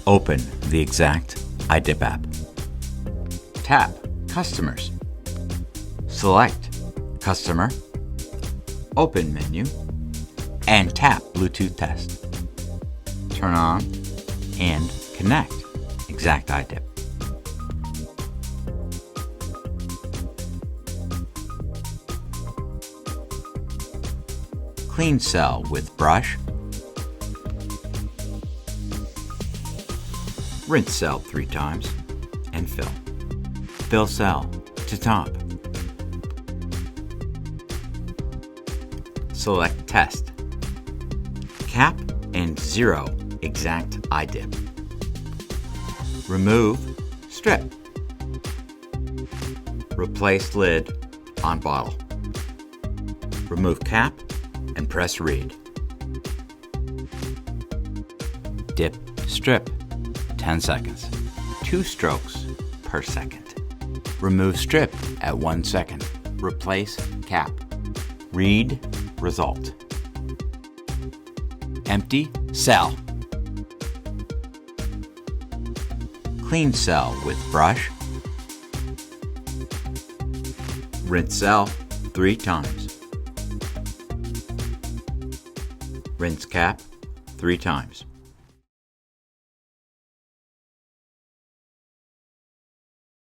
Open the eXact iDip app. Tap Customers. Select Customer, Open menu, and tap Bluetooth Test. Turn on and connect eXact iDip. Clean cell with brush. Rinse cell 3 times and fill. Fill cell to top. Select Test. Cap and zero eXact iDip. Remove strip. Replace lid on bottle. Remove cap and press read. Dip strip 10 seconds, 2 strokes per second. Remove strip at 1 second. Replace cap. Read result. Empty cell. Clean cell with brush. Rinse cell 3 times. Rinse cap 3 times.